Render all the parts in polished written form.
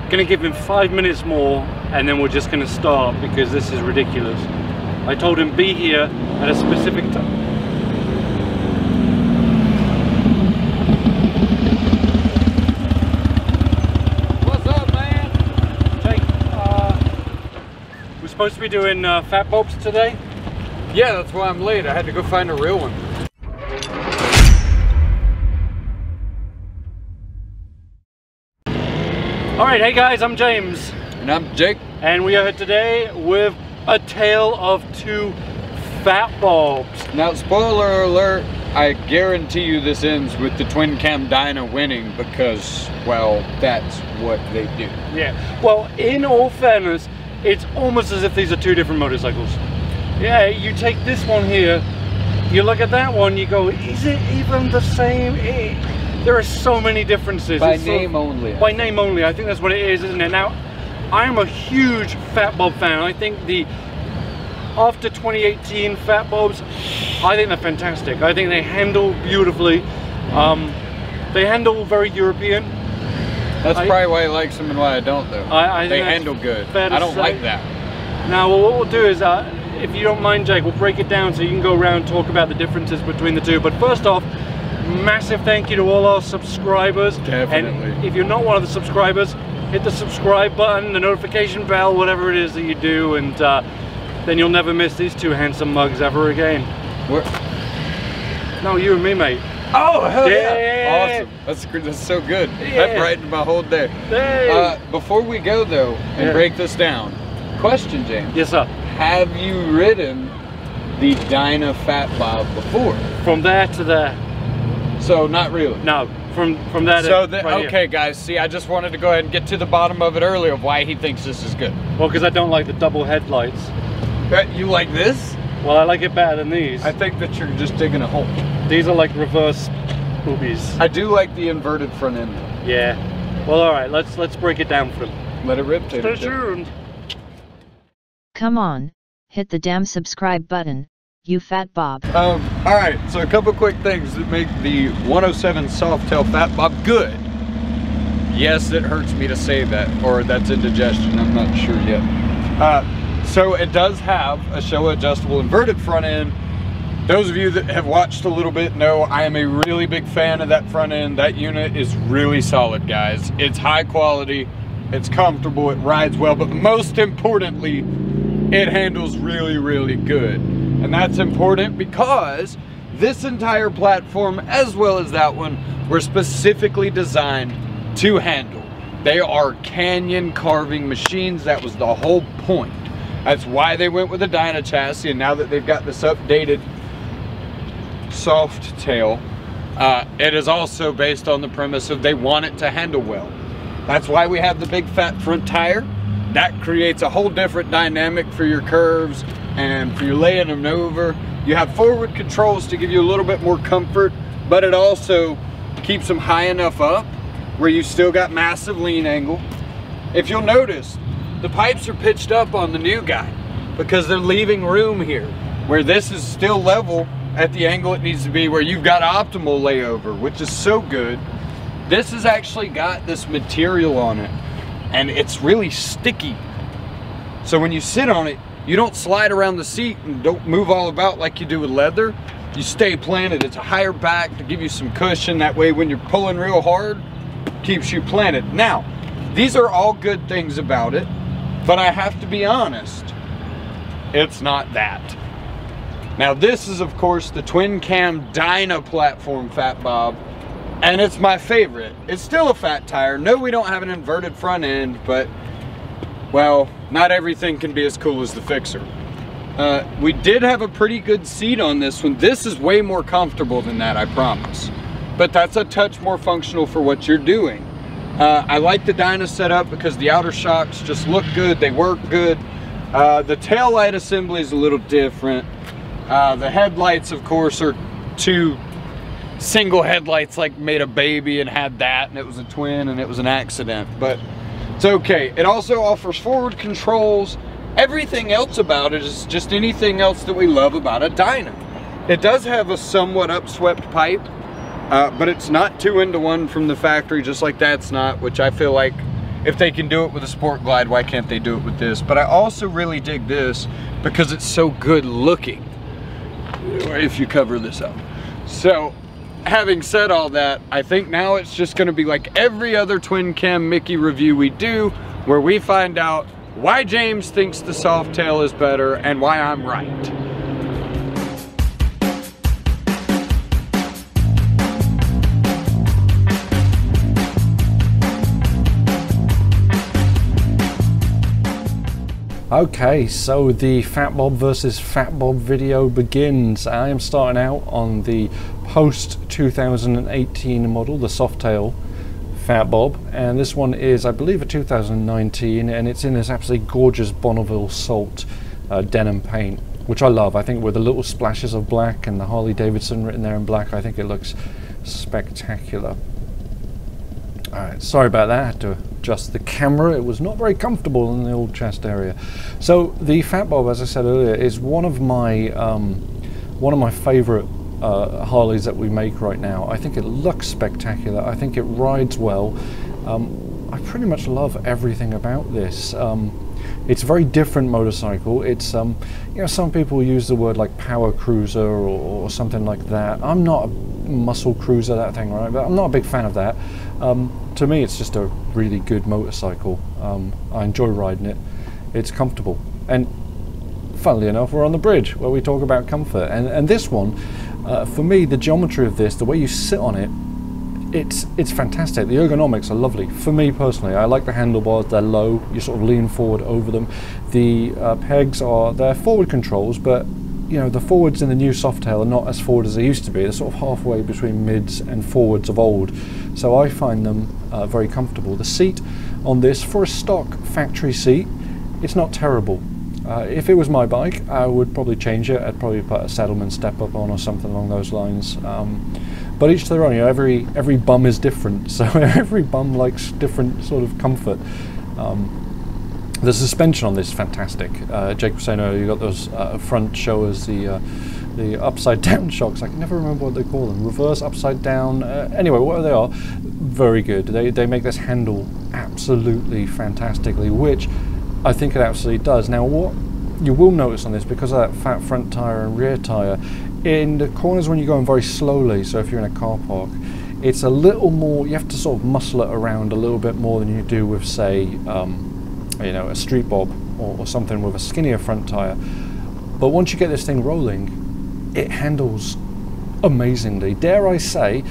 Gonna give him 5 minutes more and then we're just gonna start because this is ridiculous. I told him be here at a specific time. What's up, man? Jake, we're supposed to be doing fat bobs today. Yeah, that's why I'm late. I had to go find a real one. Alright, hey guys, I'm James. And I'm Jake. And we are here today with a tale of two fat bobs. Now, spoiler alert, I guarantee you this ends with the twin cam Dyna winning because, well, that's what they do. Yeah, well, in all fairness, it's almost as if these are two different motorcycles. Yeah, you take this one here, you look at that one, you go, is it even the same? There are so many differences. By name only. By name only, I think that's what it is, isn't it? Now, I'm a huge Fat Bob fan. I think after 2018 Fat Bobs, I think they're fantastic. I think they handle beautifully. They handle very European. That's probably why I like them and why I don't, though. They handle good. I don't like that. Now, well, what we'll do is, if you don't mind, Jake, we'll break it down so you can go around and talk about the differences between the two. But first off, massive thank you to all our subscribers. Definitely. And if you're not one of the subscribers, hit the subscribe button, the notification bell, whatever it is that you do, and then you'll never miss these two handsome mugs ever again. What? No, you and me, mate. Oh, hell yeah. Yeah. Awesome. That's so good. Yeah. That brightened my whole day. Hey. Before we go, though, and break this down, question, James. Yes, sir. Have you ridden the Dyna Fat Bob before? From there to there. So, not really? No, from that. So, right okay, here. guys, see, I just wanted to go ahead and get to the bottom of it earlier of why he thinks this is good. Well, because I don't like the double headlights. You like this? Well, I like it better than these. I think that you're just digging a hole. These are like reverse boobies. I do like the inverted front end, though. Yeah. Well, all right, let's break it down for them. Let it rip, Stay tuned. Come on, hit the damn subscribe button, you fat bob. Alright, so a couple quick things that make the 107 Softail Fat Bob good. Yes, it hurts me to say that, or that's indigestion, I'm not sure yet. So it does have a show adjustable inverted front end. Those of you that have watched a little bit know I am a really big fan of that front end. That unit is really solid, guys. It's high quality, it's comfortable, it rides well, but most importantly, it handles really, really good. And that's important because this entire platform, as well as that one, were specifically designed to handle. They are canyon carving machines. That was the whole point. That's why they went with a Dyna chassis, and now that they've got this updated soft tail, it is also based on the premise of they want it to handle well. That's why we have the big fat front tire. That creates a whole different dynamic for your curves and for your laying them over. You have forward controls to give you a little bit more comfort, but it also keeps them high enough up where you still got massive lean angle. If you'll notice, the pipes are pitched up on the new guy because they're leaving room here, where this is still level at the angle it needs to be, where you've got optimal layover, which is so good. This has actually got this material on it, and it's really sticky. So when you sit on it, you don't slide around the seat and don't move all about like you do with leather. You stay planted. It's a higher back to give you some cushion. That way when you're pulling real hard, keeps you planted. Now, these are all good things about it, but I have to be honest, it's not that. Now this is of course the twin cam Dyna platform Fat Bob, and it's my favorite. It's still a fat tire. No, we don't have an inverted front end, but well, not everything can be as cool as the Fixer. We did have a pretty good seat on this one. This is way more comfortable than that, I promise. But that's a touch more functional for what you're doing. I like the Dyna setup because the outer shocks just look good, they work good. The tail light assembly is a little different. The headlights, of course, are two single headlights, like made a baby and had that, and it was a twin and it was an accident, but it's okay. It also offers forward controls. Everything else about it is just anything else that we love about a Dyna. It does have a somewhat upswept pipe, but it's not 2-into-1 from the factory, just like that's not, which I feel like if they can do it with a Sport Glide, why can't they do it with this? But I also really dig this because it's so good looking, if you cover this up. So, having said all that, I think now it's just gonna be like every other twin cam Mickey review we do, where we find out why James thinks the Softail is better and why I'm right. Okay, so the Fat Bob versus Fat Bob video begins. I am starting out on the post 2018 model, the Softail Fat Bob, and this one is, I believe, a 2019, and it's in this absolutely gorgeous Bonneville Salt denim paint, which I love. I think with the little splashes of black and the Harley-Davidson written there in black, I think it looks spectacular. Alright, sorry about that, I had to adjust the camera. It was not very comfortable in the old chest area. So the Fat Bob, as I said earlier, is one of my favorite Harleys that we make right now. I think it looks spectacular. I think it rides well. I pretty much love everything about this. It's a very different motorcycle. It's you know, some people use the word like power cruiser or something like that. I'm not a muscle cruiser, that thing, right? But I'm not a big fan of that. To me, it's just a really good motorcycle. I enjoy riding it. It's comfortable, and funnily enough, we're on the bridge where we talk about comfort. And this one, for me, the geometry of this, the way you sit on it, it's fantastic. The ergonomics are lovely. For me personally, I like the handlebars. They're low. You sort of lean forward over them. The pegs they're forward controls, but you know, the forwards in the new Softail are not as forward as they used to be. They're sort of halfway between mids and forwards of old. So I find them very comfortable. The seat on this, for a stock factory seat, it's not terrible. If it was my bike, I would probably change it. I'd probably put a Saddleman step up on or something along those lines. But each to their own. You know, every bum is different, so every bum likes different sort of comfort. The suspension on this is fantastic. Jake was saying earlier, you got those front showers, the upside down shocks. I can never remember what they call them. Reverse, upside down. Anyway, whatever they are, very good. They make this handle absolutely fantastically, which I think it absolutely does. Now, what you will notice on this, because of that fat front tire and rear tire, in the corners when you're going very slowly, so if you're in a car park, it's a little more, you have to sort of muscle it around a little bit more than you do with, say, you know, a Street Bob or something with a skinnier front tire. But once you get this thing rolling, it handles amazingly. Dare I say,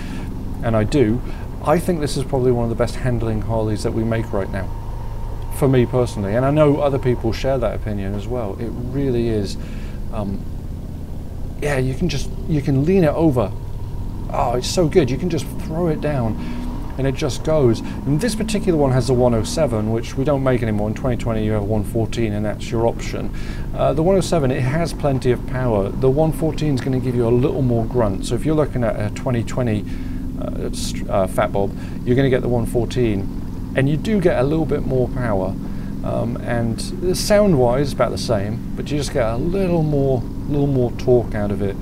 and I do, I think this is probably one of the best handling Harleys that we make right now, for me personally, and I know other people share that opinion as well. It really is. Yeah, you can lean it over. Oh, it's so good. You can just throw it down and it just goes. And this particular one has the 107, which we don't make anymore. In 2020 you have 114 and that's your option. The 107, it has plenty of power. The 114 is going to give you a little more grunt. So if you're looking at a 2020 Fat Bob, you're going to get the 114, and you do get a little bit more power. And sound-wise, about the same, but you just get a little more torque out of it.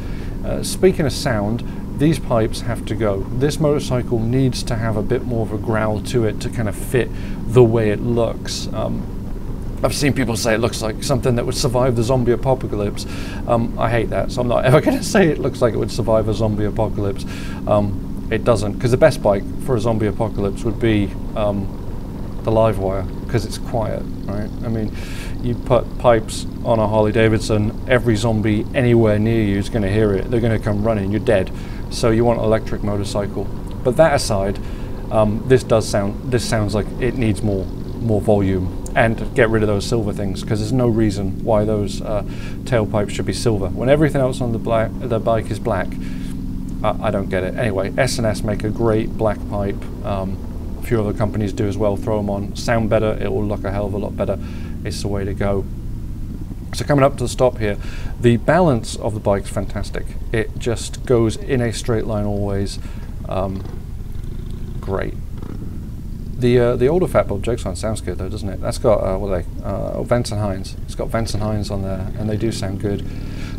Speaking of sound, these pipes have to go. This motorcycle needs to have a bit more of a growl to it to kind of fit the way it looks. I've seen people say it looks like something that would survive the zombie apocalypse. I hate that, so I'm not ever going to say it looks like it would survive a zombie apocalypse. It doesn't, because the best bike for a zombie apocalypse would be the Livewire, because it's quiet, right? I mean, you put pipes on a Harley-Davidson, every zombie anywhere near you is going to hear it. They're going to come running, you're dead. So you want an electric motorcycle. But that aside, this sounds like it needs more volume, and get rid of those silver things, because there's no reason why those tailpipes should be silver when everything else on the bike is black. I don't get it. Anyway, S&S make a great black pipe. A few other companies do as well. Throw them on, sound better, it will look a hell of a lot better. It's the way to go. So coming up to the stop here, the balance of the bike's fantastic. It just goes in a straight line always. Great. The older Fat Bob Jokes on sounds good though, doesn't it? That's got what are they? Vance and Hines. It's got Vance and Hines on there, and they do sound good.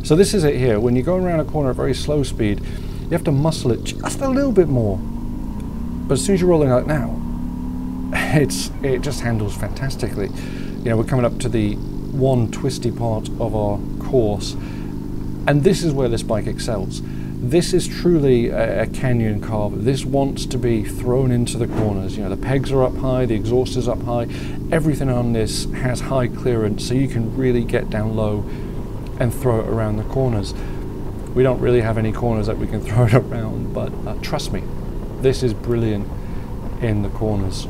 So this is it here. When you're going around a corner at very slow speed, you have to muscle it just a little bit more. But as soon as you're rolling out now, it just handles fantastically. You know, we're coming up to the one twisty part of our course, and this is where this bike excels. This is truly a canyon carver. This wants to be thrown into the corners. You know, the pegs are up high, the exhaust is up high, everything on this has high clearance, so you can really get down low and throw it around the corners. We don't really have any corners that we can throw it around, but trust me, this is brilliant in the corners.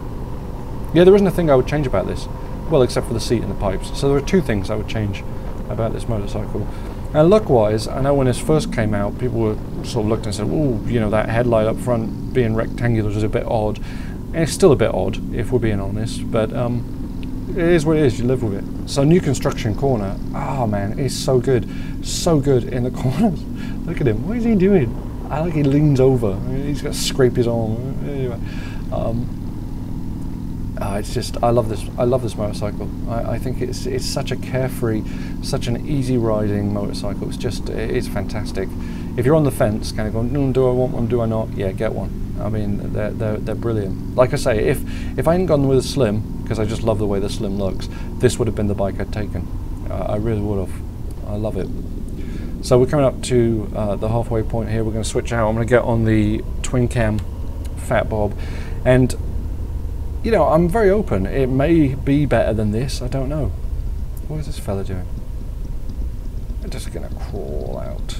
Yeah, there isn't a thing I would change about this, well, except for the seat and the pipes. So there are two things I would change about this motorcycle. And look-wise, I know when this first came out, people were sort of looked and said, "Oh, you know, that headlight up front being rectangular is a bit odd." And it's still a bit odd, if we're being honest, but it is what it is. You live with it. So new construction corner, oh man, it's so good in the corners. Look at him. What is he doing? I like he leans over. He's got to scrape his arm. Anyway, it's just, I love this motorcycle. I think it's such a carefree, such an easy riding motorcycle. It's fantastic. If you're on the fence, kind of going, do I want one, do I not? Yeah, get one. I mean, they're brilliant. Like I say, if I hadn't gone with a Slim, because I just love the way the Slim looks, this would have been the bike I'd taken. I really would have. I love it. So we're coming up to the halfway point here. We're going to switch out. I'm going to get on the twin cam Fat Bob, and you know, I'm very open. It may be better than this. I don't know. What is this fella doing? I'm just going to crawl out.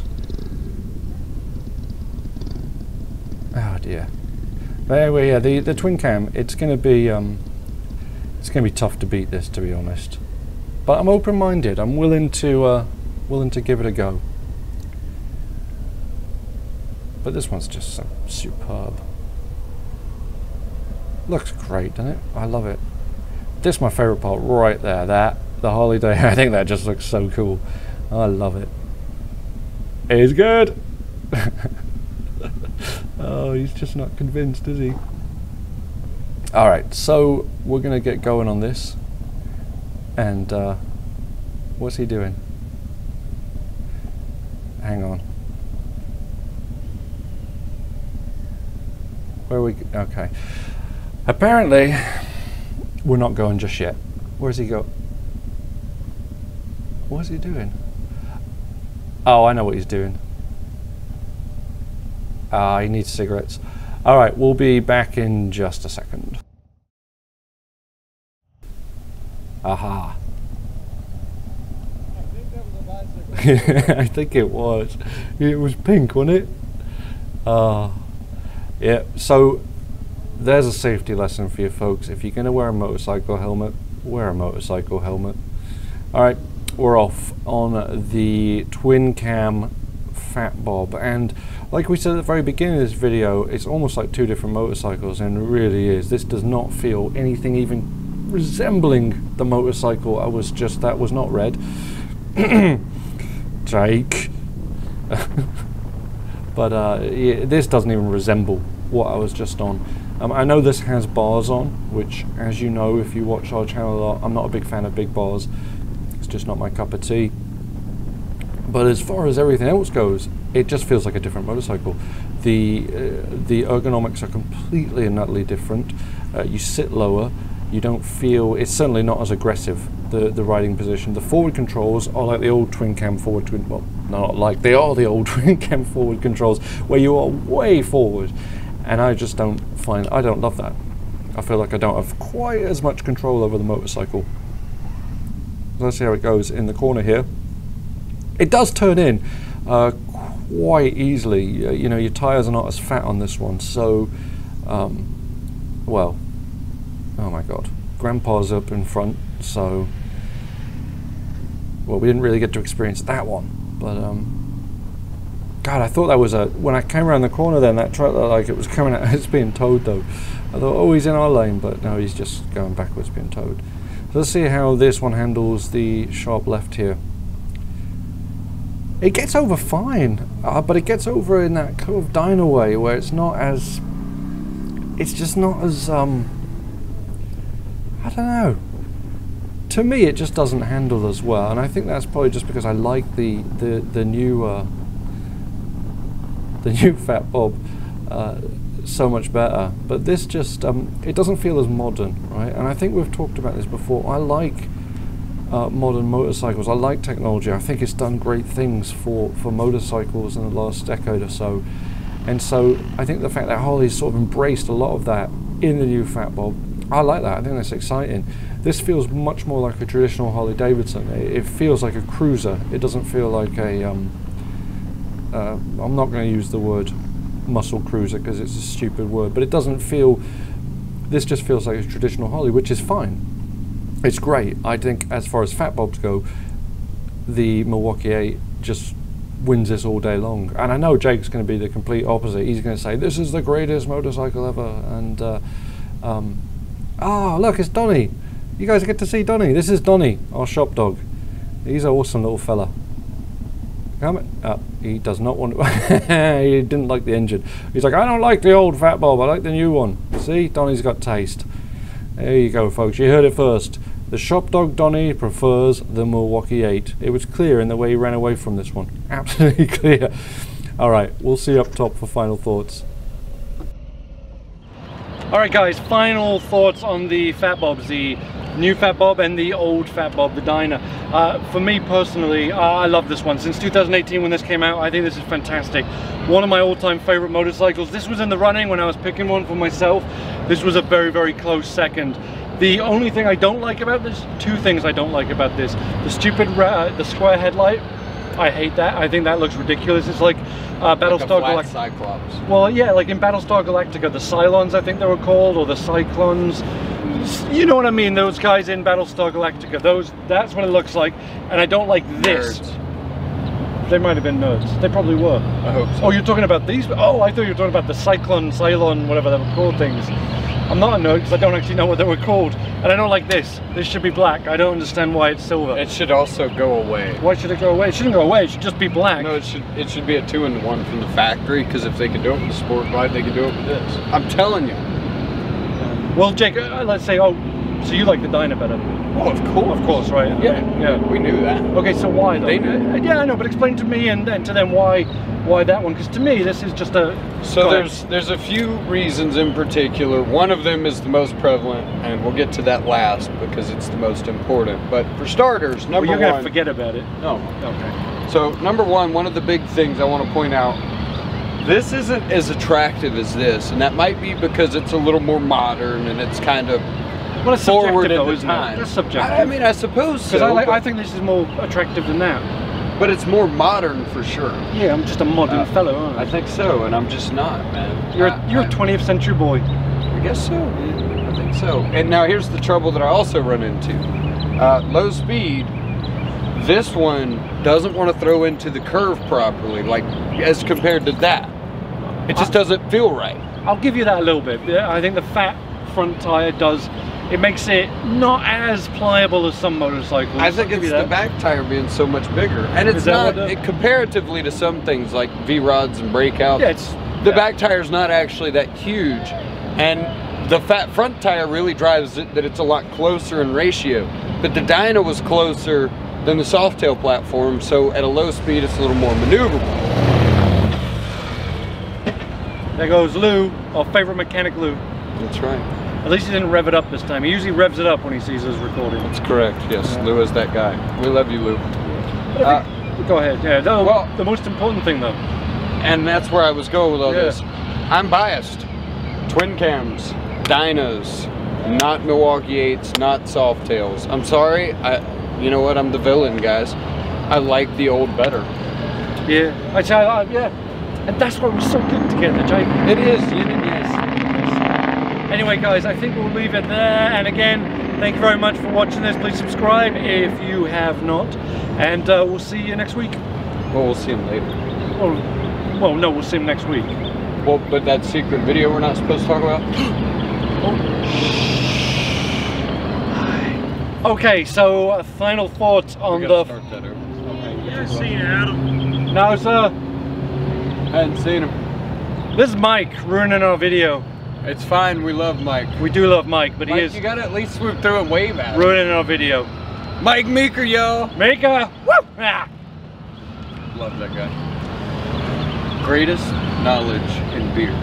Oh dear. But anyway, yeah, the twin cam. It's going to be tough to beat this, to be honest. But I'm open-minded. I'm willing to give it a go. But this one's just so superb. Looks great, doesn't it? I love it. This is my favourite part right there. The Harley-Davidson. I think that just looks so cool. I love it. It's good. Oh, he's just not convinced, is he? All right, so we're gonna get going on this. And what's he doing? Hang on. Where are we? Okay. Apparently, we're not going just yet. Where's he go? What's he doing? Oh, I know what he's doing. He needs cigarettes. All right, we'll be back in just a second. Aha. I think that was a bicycle. I think it was. It was pink, wasn't it? Yeah, so there's a safety lesson for you folks. If you're going to wear a motorcycle helmet, wear a motorcycle helmet. Alright, we're off on the twin cam Fat Bob, and like we said at the very beginning of this video, it's almost like two different motorcycles, and it really is. This does not feel anything even resembling the motorcycle that was not red. Jake. But yeah, this doesn't even resemble what I was just on. I know this has bars on, which, as you know, if you watch our channel a lot, I'm not a big fan of big bars. It's just not my cup of tea. But as far as everything else goes, it just feels like a different motorcycle. The ergonomics are completely and utterly different. You sit lower. You don't feel, it's certainly not as aggressive, the riding position. The forward controls are like the old twin cam forward twin, well, not like, they are the old twin cam forward controls, where you are way forward. And I just don't love that. I feel like I don't have quite as much control over the motorcycle. Let's see how it goes in the corner here. It does turn in quite easily. You know, your tires are not as fat on this one, so, well, oh my god. Grandpa's up in front, so, well, we didn't really get to experience that one, but, God, I thought that was when I came around the corner then, that truck looked like it was coming out, it's being towed though. I thought, oh, he's in our lane, but no, he's just going backwards being towed. So let's see how this one handles the sharp left here. It gets over fine, but it gets over in that kind of dyno way where it's not as, it's just not as, I don't know. To me, it just doesn't handle as well, and I think that's probably just because I like the new Fat Bob. so much better. But this just, it doesn't feel as modern, right? And I think we've talked about this before. I like modern motorcycles. I like technology. I think it's done great things for motorcycles in the last decade or so. And so I think the fact that Harley's sort of embraced a lot of that in the new Fat Bob, I like that. I think that's exciting. This feels much more like a traditional Harley-Davidson. It feels like a cruiser. It doesn't feel like a, I'm not going to use the word muscle cruiser because it's a stupid word, but it doesn't feel, this just feels like a traditional Harley, which is fine. It's great. I think as far as Fat Bobs go, the Milwaukee 8 just wins this all day long. And I know Jake's going to be the complete opposite. He's going to say, this is the greatest motorcycle ever. And, oh, look, it's Donnie. You guys get to see Donnie. This is Donnie, our shop dog. He's an awesome little fella. He does not want to. He didn't like the engine. He's like, I don't like the old Fat Bob. I like the new one. See, Donnie's got taste. There you go, folks. You heard it first. The shop dog Donnie prefers the Milwaukee 8. It was clear in the way he ran away from this one. Absolutely clear. All right, we'll see you up top for final thoughts. All right, guys, final thoughts on the Fat Bobs, the new Fat Bob and the old Fat Bob, the Dyna. For me personally, I love this one. Since 2018 when this came out, I think this is fantastic. One of my all-time favorite motorcycles. This was in the running when I was picking one for myself. This was a very, very close second. The only thing I don't like about this, two things I don't like about this. The stupid, the square headlight. I hate that. I think that looks ridiculous. It's like Battlestar Galactica. Cyclops. Well, yeah, like in Battlestar Galactica, the Cylons, I think they were called, or the Cyclones. You know what I mean? Those guys in Battlestar Galactica. That's what it looks like. And I don't like this. Nerds. They might have been nerds. They probably were. I hope so. Oh, you're talking about these? Oh, I thought you were talking about the Cylon, whatever they were called things. I'm not a nerd because I don't actually know what they were called. And I don't like this. This should be black. I don't understand why it's silver. It should also go away. Why should it go away? It shouldn't go away. It should just be black. No, it should be a 2-in-1 from the factory, because if they can do it with the Sport Glide, they can do it with this. I'm telling you. Well, Jake, let's say, oh, so you like the Dyna better? Oh, of course, right? Yeah, we knew that. Okay, so why though? They knew. Yeah, I know, but explain to me and to them why that one? Because to me, this is just a. So there's a few reasons in particular. One of them is the most prevalent, and we'll get to that last because it's the most important. But for starters, number you're one. gonna forget about it. No. Okay. So number one of the big things I want to point out. This isn't as attractive as this, and that might be because it's a little more modern and it's kind of forward in the time. That's subjective. I mean, I suppose so. Because I think this is more attractive than that. But it's more modern for sure. Yeah, I'm just a modern fellow, aren't I? I think so, and I'm just not, man. You're a 20th century boy. I guess so. Yeah, I think so. And now here's the trouble that I also run into. Low speed. This one doesn't want to throw into the curve properly, like as compared to that. It just doesn't feel right. I'll give you that a little bit. Yeah, I think the fat front tire does. It makes it not as pliable as some motorcycles. I think it's the back tire being so much bigger, and it's not comparatively to some things like V-rods and breakouts. Yeah, the back tire is not actually that huge, and the fat front tire really drives it that it's a lot closer in ratio. But the Dyna was closer than the Softail platform, so at a low speed it's a little more maneuverable. There goes Lou, our favorite mechanic Lou. That's right. At least he didn't rev it up this time. He usually revs it up when he sees us recording. That's correct, yes. Yeah. Lou is that guy. We love you, Lou. Go ahead. Yeah, no, well, the most important thing though. And that's where I was going with all this. I'm biased. Twin cams, Dynas, not Milwaukee 8s, not Softails. I'm sorry, you know what, I'm the villain, guys. I like the old better. Yeah, yeah. And that's why we're so good together, Jake. It is, yes. Anyway, guys, I think we'll leave it there. And again, thank you very much for watching this. Please subscribe if you have not. And we'll see you next week. Well, we'll see him later. Well, no, we'll see him next week. Well, but that secret video we're not supposed to talk about? Okay, so final thoughts on the... Start that over. You seen Adam? No, sir. I hadn't seen him. This is Mike ruining our video. It's fine, we love Mike. We do love Mike, but Mike, he is... you gotta at least swoop through and wave at him. Ruining our video. Mike Meeker, y'all. Meeker! Woo! Ah. Love that guy. Greatest knowledge in beer.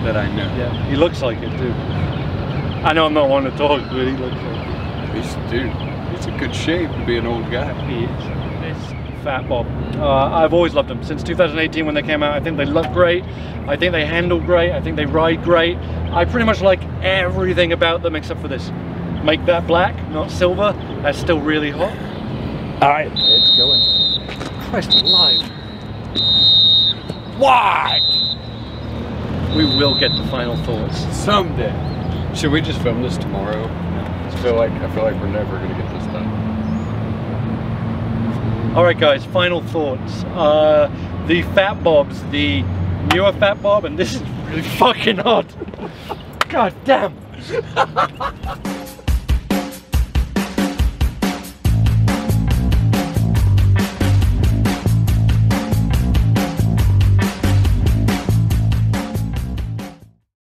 that I know. Yeah, he looks like it too. I know I'm not one to talk, but he looks like it. He's in good shape to be an old guy. He is. This Fat Bob. I've always loved them. Since 2018 when they came out, I think they look great. I think they handle great. I think they ride great. I pretty much like everything about them except for this. Make that black, not silver. That's still really hot. Alright, it's going. Christ alive. Why? We will get the final thoughts. Someday. Should we just film this tomorrow? I feel like we're never gonna get this done. Alright guys, final thoughts. The Fat Bobs, the newer Fat Bob, and this is really fucking hot. God damn.